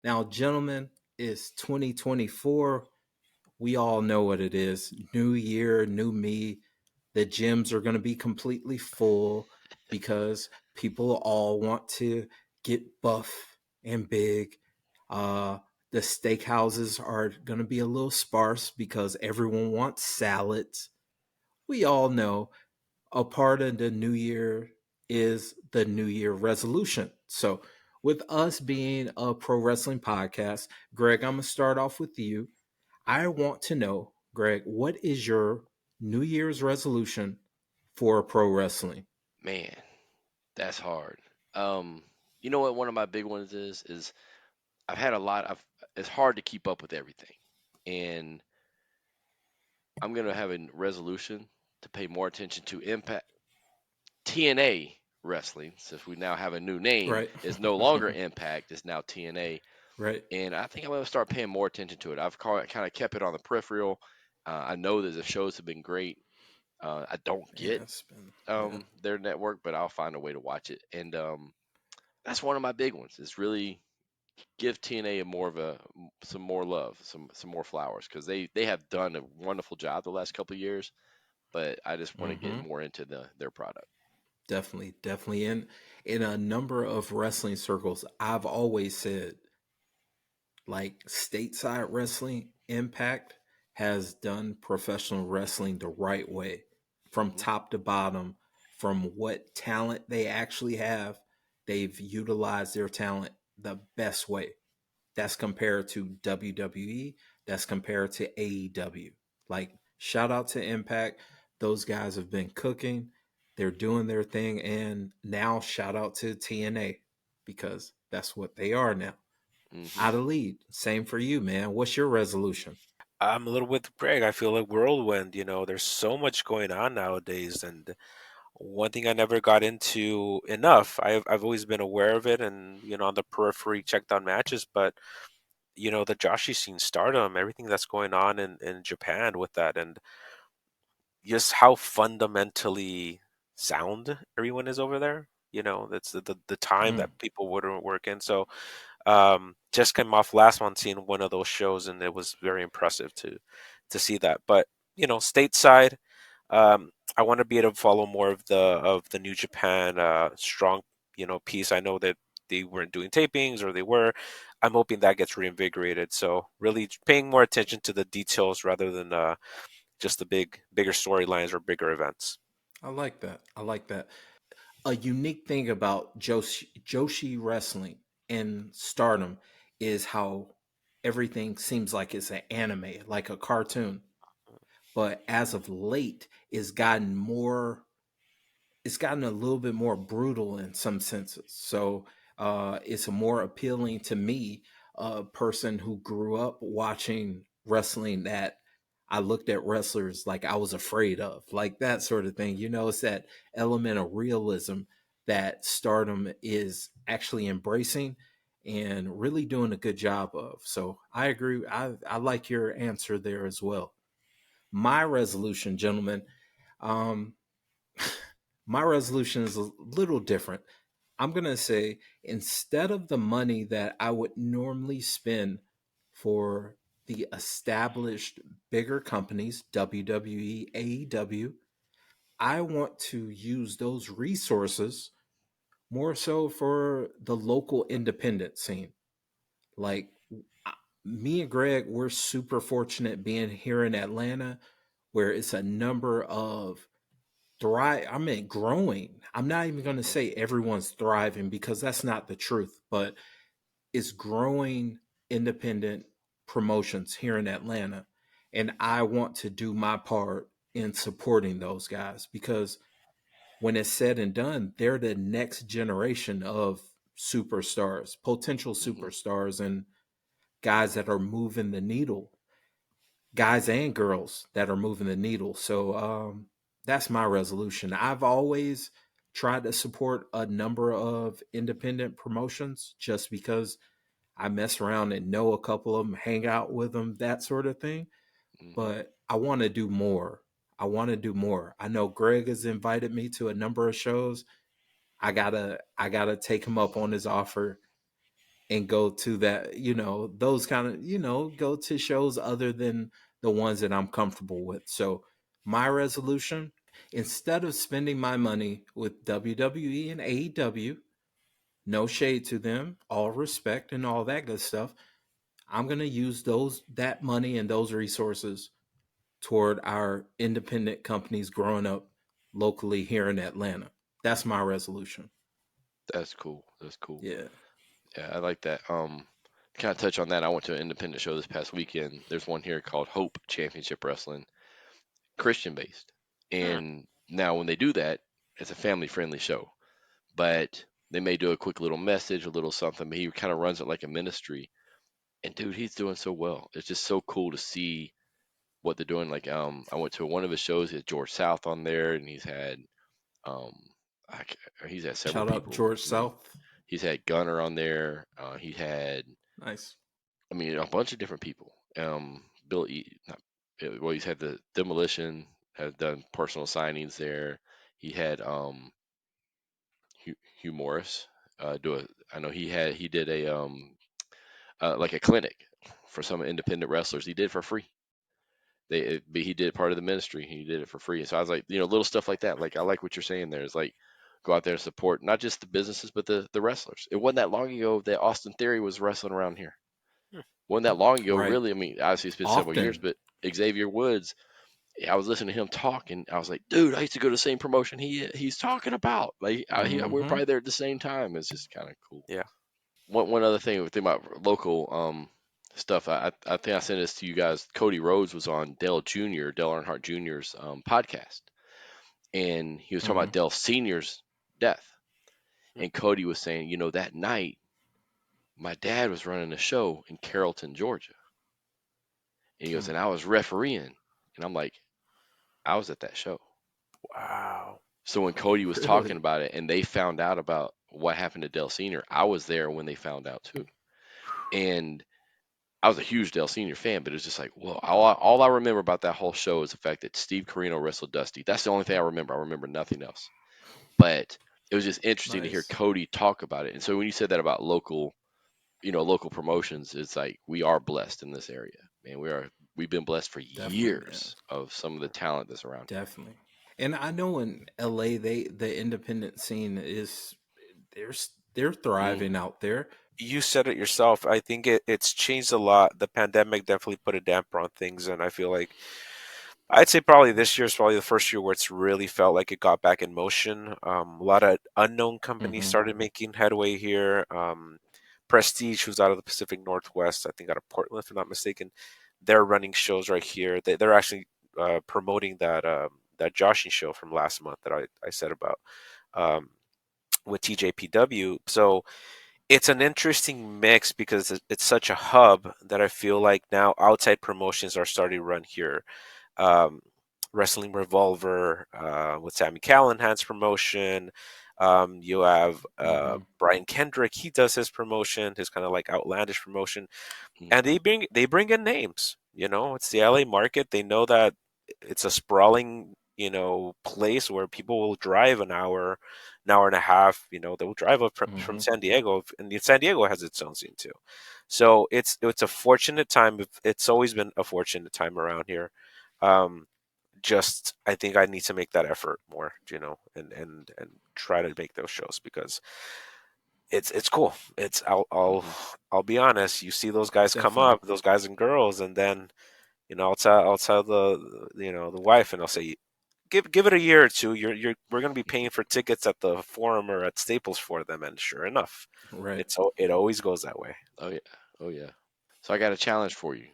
Now, gentlemen, it's 2024. We all know what it is. New year, new me. The gyms are going to be completely full because people all want to get buff and big. Uh, the steakhouses are going to be a little sparse because everyone wants salads. We all know a part of the new year is the new year resolution. So, with us being a pro wrestling podcast, Greg, I'm going to start off with you. I want to know, Greg, what is your New Year's resolution for pro wrestling? Man, that's hard. Um, you know what? One of my big ones is I've had a lot of. It's hard to keep up with everything, and I'm gonna have a resolution to pay more attention to Impact TNA wrestling, since we now have a new name. Right. It's no longer Impact. It's now TNA, Right. and I think I'm gonna start paying more attention to it. I've kind of kept it on the peripheral. I know that the shows have been great. I don't Yeah, get it's been, yeah. their network, but I'll find a way to watch it, and that's one of my big ones. Is really give TNA a more of a some more love, some more flowers because they have done a wonderful job the last couple of years. But I just want to get Mm-hmm. more into their product. Definitely, definitely. In a number of wrestling circles, I've always said like stateside wrestling Impact has done professional wrestling the right way from Hmm. top to bottom, from what talent they actually have. They've utilized their talent the best way. That's compared to WWE, that's compared to AEW. Like, shout out to Impact. Those guys have been cooking, they're doing their thing. And now, shout out to TNA because that's what they are now. Hmm. Out of lead. Same for you, man. What's your resolution? I'm a little with Greg. I feel like whirlwind. There's so much going on nowadays, and one thing I never got into enough. I've always been aware of it, and on the periphery, checked on matches, but the Joshi scene, Stardom, everything that's going on in Japan with that, and just how fundamentally sound everyone is over there. That's the time Mm. that people wouldn't work in. So just came off last month seeing one of those shows, and it was very impressive to see that. But stateside, I want to be able to follow more of the New Japan strong piece. I know that they weren't doing tapings, or they were. I'm hoping that gets reinvigorated. So really paying more attention to the details rather than just the bigger storylines or bigger events. I like that. I like that. A unique thing about Joshi wrestling and Stardom is how everything seems like it's an anime, like a cartoon. But as of late, it's gotten a little bit more brutal in some senses. So it's more appealing to me, a person who grew up watching wrestling, that I looked at wrestlers like I was afraid of, like that sort of thing. It's that element of realism that Stardom is actually embracing and really doing a good job of. So I agree. I like your answer there as well. My resolution, gentlemen, um, my resolution is a little different. I'm going to say, instead of the money that I would normally spend for the established bigger companies, WWE, AEW, I want to use those resources more so for the local independent scene. Like, me and Greg, we're super fortunate being here in Atlanta, where it's a number of I mean, growing. I'm not even going to Hmm. say everyone's thriving because that's not the truth, but it's growing independent promotions here in Atlanta. And I want to do my part in supporting those guys because when it's said and done, they're the next generation of superstars, potential Hmm. superstars, and guys that are moving the needle, guys and girls that are moving the needle. So that's my resolution. I've always tried to support a number of independent promotions just because I mess around and know a couple of them, hang out with them, that sort of thing. Hmm. But I want to do more. I want to do more. I know Greg has invited me to a number of shows. I gotta take him up on his offer and go to that, those kind of, go to shows other than the ones that I'm comfortable with. So my resolution, instead of spending my money with WWE and AEW, no shade to them, all respect and all that good stuff, I'm going to use that money and those resources toward our independent companies growing up locally here in Atlanta. That's my resolution. That's cool. That's cool. Yeah. Yeah, I like that. Kind of touch on that. I went to an independent show this past weekend. There's one here called Hope Championship Wrestling, Christian based. Hmm. And now when they do that, it's a family friendly show. But they may do a quick little message, a little something, but he kind of runs it like a ministry. And dude, he's doing so well. It's just so cool to see what they're doing. Like I went to one of his shows, he had George South on there, and um he's had several Shout out people. George I mean, South. he's had Gunner on there. He had, Nice. I mean, a bunch of different people. Bill, not, well, he's had the Demolition, has done personal signings there. He had Hugh Morris. Do a, I know he did a like a clinic for some independent wrestlers. He did for free. He did part of the ministry. He did it for free. So I was like, little stuff like that. Like I like what you're saying there. Is like go out there and support not just the businesses but the wrestlers. It wasn't that long ago that Austin Theory was wrestling around here. Hmm. Wasn't that long ago, Right. really. I mean, obviously it's been several years, Often. but Xavier Woods, I was listening to him talk, and I was like, dude, I used to go to the same promotion he's talking about. Like we were Mm-hmm. probably there at the same time. It's just kind of cool. Yeah. One other thing, think about local stuff. I think I sent this to you guys. Cody Rhodes was on Dale Earnhardt Jr.'s podcast, and he was talking Mm-hmm. about Dale Sr.'s death. Hmm. And Cody was saying, that night my dad was running a show in Carrollton, Georgia, and he goes, Hmm. and I was refereeing, and I'm like, I was at that show. Wow. So when Cody was talking Really? about it, and they found out about what happened to Dale Sr., I was there when they found out too, and I was a huge Dale Senior fan, but it was just like, whoa. All I remember about that whole show is the fact that Steve Corino wrestled Dusty. That's the only thing I remember. I remember nothing else. But it was just interesting to hear Nice. Cody talk about it. And so when you said that about local promotions, it's like we are blessed in this area, man. We've been blessed for Definitely, man. years of some of the talent that's around here. Definitely. And I know in LA, the independent scene is they're Mm, thriving out there. You said it yourself. I think it's changed a lot. The pandemic definitely put a damper on things, and I feel like I'd say probably this year is probably the first year where it's really felt like it got back in motion. A lot of unknown companies Mm-hmm. started making headway here. Prestige, who's out of the Pacific Northwest, I think out of Portland, if I'm not mistaken, they're running shows right here. They're actually promoting that Joshing show from last month that I said about um, with TJPW. So it's an interesting mix because it's such a hub that I feel like now outside promotions are starting to run here. Um, Wrestling Revolver with Sammy Callahan's promotion. You have Mm-hmm. Brian Kendrick. He does his promotion, his kind of like outlandish promotion, mm, and they bring in names. It's the LA market. They know that it's a sprawling place where people will drive an hour and a half. They will drive up from Mm-hmm. San Diego, and San Diego has its own scene too. So it's a fortunate time. It's always been a fortunate time around here. Um, just I think I need to make that effort more, and try to make those shows because it's cool. It's hmm I'll be honest. You see those guys come Definitely. up, those guys and girls, and then I'll tell the wife, and I'll say, give it a year or two. We're gonna be paying for tickets at the Forum or at Staples for them, and sure enough, Right. it always goes that way. Oh yeah. Oh yeah. So I got a challenge for you.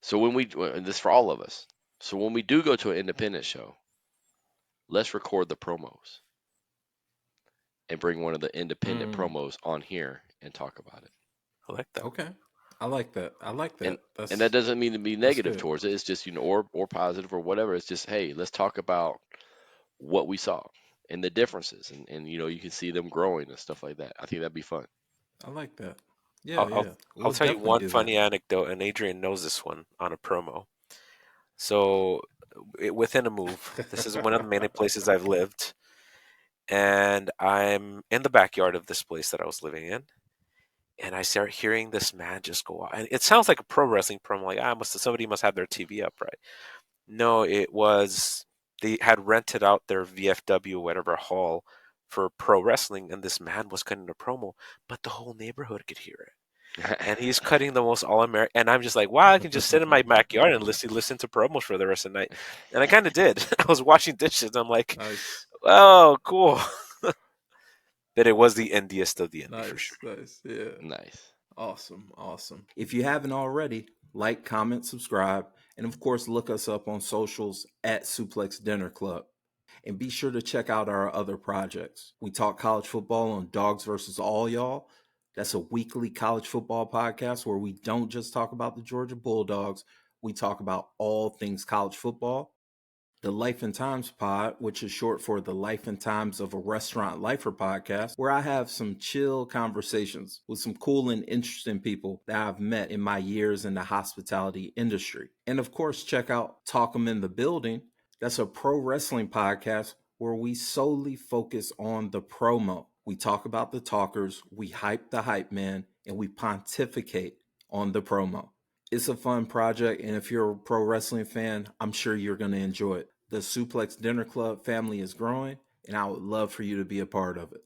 So and this is for all of us. So when we do go to an independent show, let's record the promos and bring one of the independent Mm. promos on here and talk about it. I like that. Okay. I like that. I like And that. and that That's doesn't mean to be that's negative good. towards it. It's just or positive or whatever. It's just hey, let's talk about what we saw and the differences, and you can see them growing and stuff like that. I think that'd be fun. I like that. Yeah, I'll I'll, yeah. I'll We'll tell you definitely one do that. funny anecdote, and Adrian knows this one on a promo. So within a move, this is one of the many places I've lived, and I'm in the backyard of this place that I was living in, and I start hearing this man just go on. And it sounds like a pro wrestling promo. Like, somebody must have their TV up, right? No, it was they had rented out their VFW whatever hall for pro wrestling, and this man was cutting a promo, but the whole neighborhood could hear it. And he's cutting the most all American, and I'm just like, wow, I can just sit in my backyard and listen to promos for the rest of the night. And I kind of did. I was washing dishes. I'm like, Nice. oh, cool. That it was the indiest of the indie for Nice. sure. Nice. Yeah. Nice. Awesome. Awesome. If you haven't already, like, comment, subscribe, and of course, look us up on socials at Suplex Dinner Club. And be sure to check out our other projects. We talk college football on Dogs versus All Y'all. That's a weekly college football podcast where we don't just talk about the Georgia Bulldogs, we talk about all things college football. The Life and Times Pod, which is short for the Life and Times of a Restaurant Lifer podcast, where I have some chill conversations with some cool and interesting people that I've met in my years in the hospitality industry. And of course, check out Talk 'em in the Building. That's a pro wrestling podcast where we solely focus on the promo. We talk about the talkers, we hype the hype man, and we pontificate on the promo. It's a fun project, and if you're a pro wrestling fan, I'm sure you're going to enjoy it. The Suplex Dinner Club family is growing, and I would love for you to be a part of it.